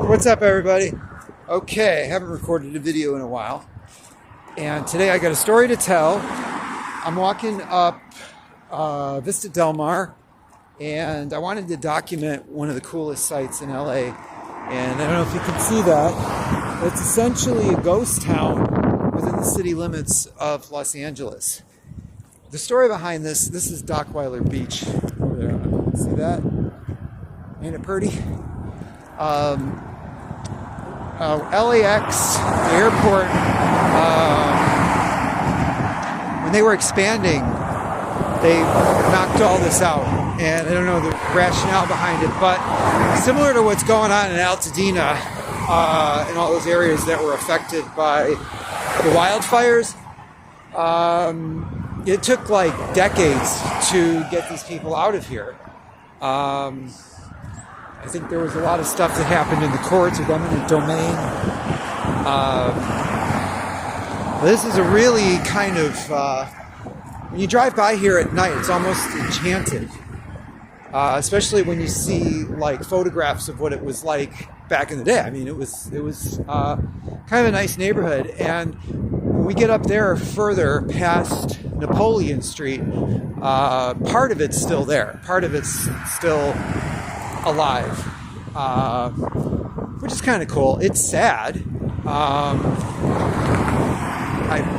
What's up, everybody? Okay, I haven't recorded a video in a while, and today I got a story to tell. I'm walking up Vista Del Mar, and I wanted to document one of the coolest sites in LA. And I don't know if you can see that. It's essentially a ghost town within the city limits of Los Angeles. The story behind this is Dockweiler Beach over there. See that? Ain't it pretty? LAX, the airport, when they were expanding, they knocked all this out. And I don't know the rationale behind it, but similar to what's going on in Altadena and all those areas that were affected by the wildfires, it took like decades to get these people out of here. I think there was a lot of stuff that happened in the courts with eminent domain. This is a really kind of, when you drive by here at night, it's almost enchanted. Especially when you see like photographs of what it was like back in the day. I mean, it was kind of a nice neighborhood. And when we get up there further past Napoleon Street, part of it's still there. Part of it's still alive, which is kind of cool. It's sad.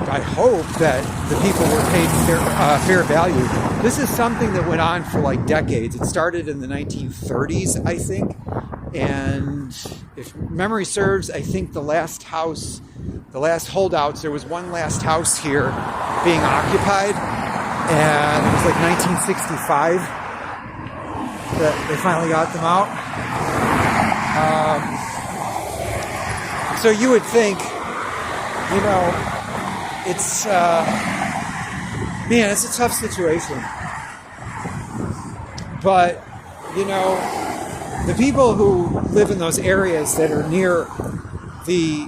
I hope that the people were paid fair value. This is something that went on for like decades. It started in the 1930s, I think. And if memory serves, I think the last holdouts, there was one last house here being occupied. And it was like 1965 that they finally got them out. So you would think, you know, it's a tough situation. But, you know, the people who live in those areas that are near the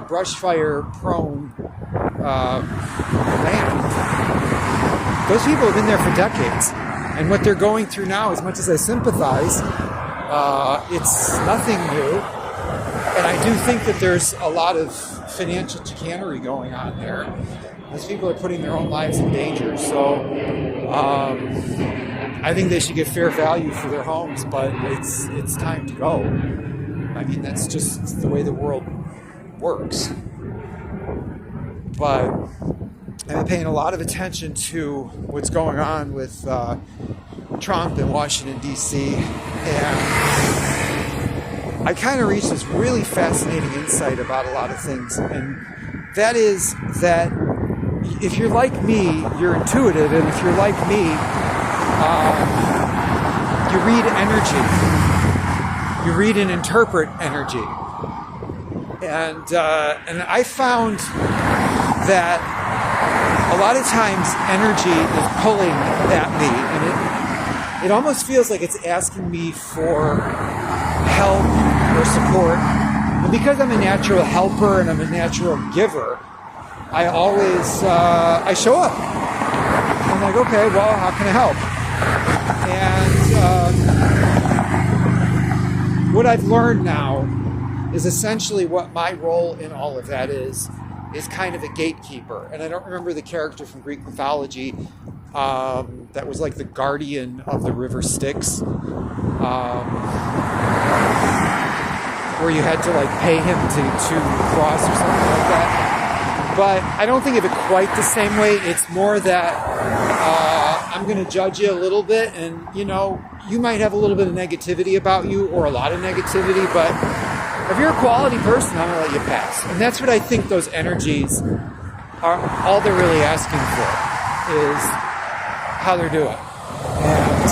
brush fire prone land, those people have been there for decades. And what they're going through now, as much as I sympathize, it's nothing new. And I do think that there's a lot of financial chicanery going on there. Those people are putting their own lives in danger. So I think they should get fair value for their homes, but it's time to go. I mean, that's just the way the world works. But I've been paying a lot of attention to what's going on with Trump in Washington, D.C. And I kind of reached this really fascinating insight about a lot of things. And that is that if you're like me, you're intuitive. And if you're like me, you read energy. You read and interpret energy. And I found that a lot of times energy is pulling at me, and it almost feels like it's asking me for help or support. And because I'm a natural helper and I'm a natural giver, I always I show up. I'm like, okay, well, how can I help? And what I've learned now is essentially what my role in all of that is kind of a gatekeeper. And I don't remember the character from Greek mythology that was like the guardian of the river Styx, where you had to like pay him to cross or something like that. But I don't think of it quite the same way. It's more that I'm going to judge you a little bit, and you know, you might have a little bit of negativity about you or a lot of negativity, but if you're a quality person, I'm going to let you pass. And that's what I think those energies are, all they're really asking for is how they're doing. And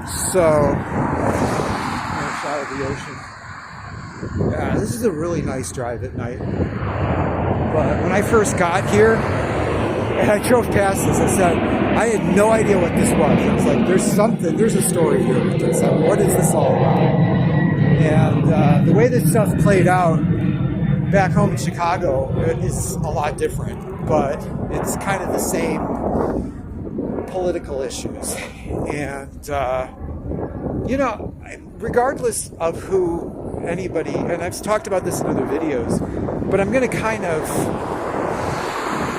so, another shot of the ocean. Yeah, this is a really nice drive at night. But when I first got here, and I drove past this, I said, I had no idea what this was. I was like, there's a story here with this. What is this all about? And the way this stuff played out back home in Chicago is a lot different, but it's kind of the same political issues. And, you know, regardless of who anybody, and I've talked about this in other videos, but I'm going to kind of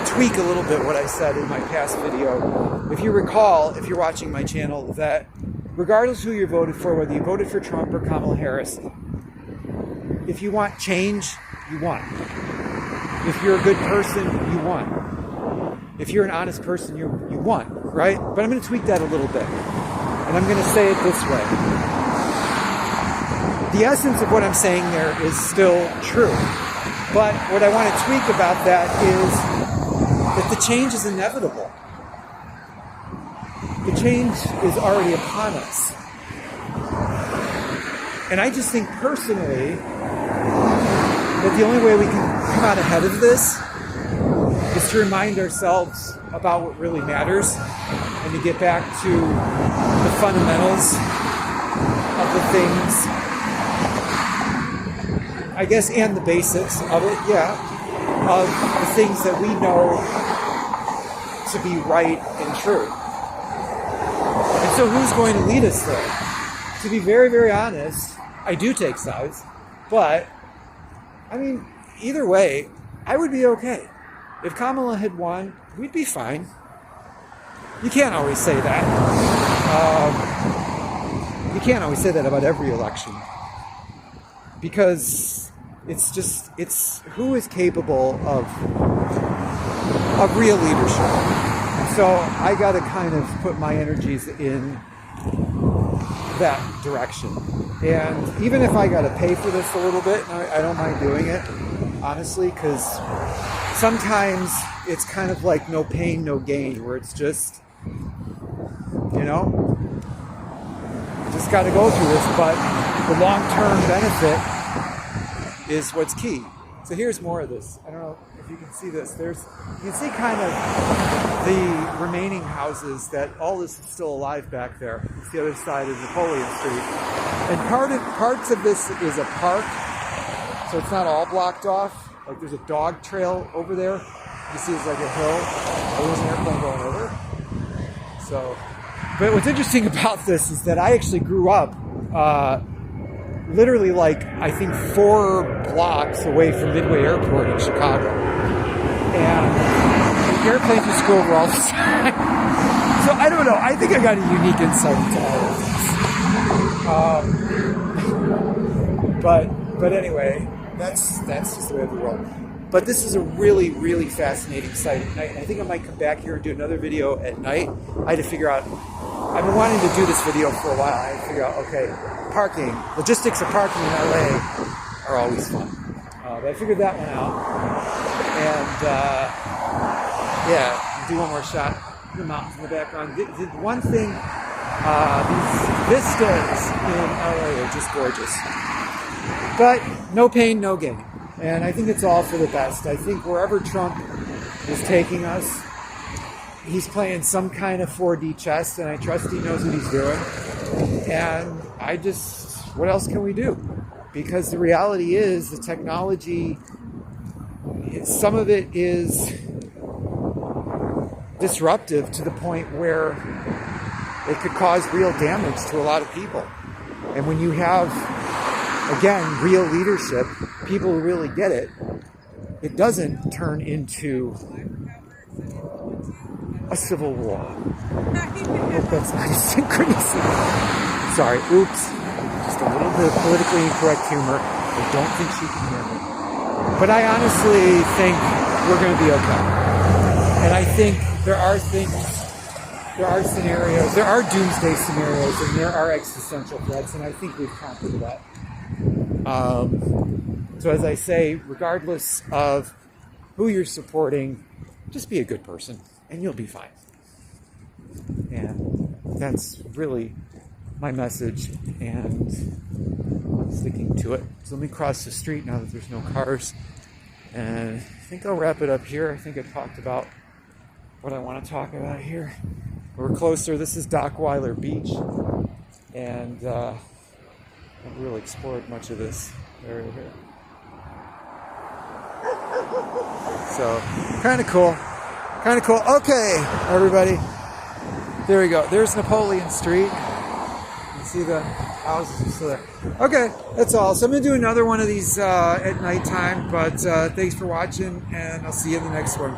tweak a little bit what I said in my past video. If you recall, if you're watching my channel, that regardless who you voted for, whether you voted for Trump or Kamala Harris, if you want change, you won. If you're a good person, you won. If you're an honest person, you won, right? But I'm going to tweak that a little bit. And I'm going to say it this way. The essence of what I'm saying there is still true. But what I want to tweak about that is that the change is inevitable. The change is already upon us. And I just think personally that the only way we can come out ahead of this is to remind ourselves about what really matters and to get back to the fundamentals of the things, I guess, and the basics of it, of the things that we know to be right and true. And so who's going to lead us there? To be very, very honest, I do take sides, but I mean, either way, I would be okay. If Kamala had won, we'd be fine. You can't always say that. You can't always say that about every election. Because it's who is capable of real leadership. So I got to kind of put my energies in that direction. And even if I got to pay for this a little bit, I don't mind doing it, honestly, because sometimes it's kind of like no pain, no gain, where it's just, just got to go through this, but the long-term benefit is what's key. So here's more of this. I don't know if you can see this. You can see kind of the remaining houses, that all this is still alive back there. It's the other side of Napoleon Street. And parts of this is a park, so it's not all blocked off. Like there's a dog trail over there. You see it's like a hill. Oh, there's an airplane going over. So, but what's interesting about this is that I actually grew up literally I think 4 blocks away from Midway Airport in Chicago. And the airplanes used to go over all the time. So I don't know. I think I got a unique insight into all of this. But anyway, that's just the way of the world. But this is a really, really fascinating site at night. And I think I might come back here and do another video at night. I had to figure out, I've been wanting to do this video for a while. I had to figure out, okay, parking, logistics of parking in LA are always fun. But I figured that one out. And do one more shot. The mountains in the background. The one thing, these vistas in LA are just gorgeous. But no pain, no gain. And I think it's all for the best. I think wherever Trump is taking us, he's playing some kind of 4D chess, and I trust he knows what he's doing. And what else can we do? Because the reality is the technology, some of it is disruptive to the point where it could cause real damage to a lot of people. And when you have, again, real leadership, people who really get it, it doesn't turn into a civil war. I hope that's not a synchronicity. Sorry, oops. Just a little bit of politically incorrect humor. I don't think she can hear me. But I honestly think we're going to be okay. And I think there are scenarios, there are doomsday scenarios, and there are existential threats, and I think we've conquered that. So as I say, regardless of who you're supporting, just be a good person, and you'll be fine. And that's really my message, and I'm sticking to it. So let me cross the street now that there's no cars, and I think I'll wrap it up here. I think I talked about what I want to talk about here. We're closer. This is Dockweiler Beach, and I haven't really explored much of this area here. So, kind of cool. Kind of cool. Okay, everybody. There we go. There's Napoleon Street. You can see the houses are still there. Okay, that's all. So I'm going to do another one of these at nighttime, but thanks for watching, and I'll see you in the next one.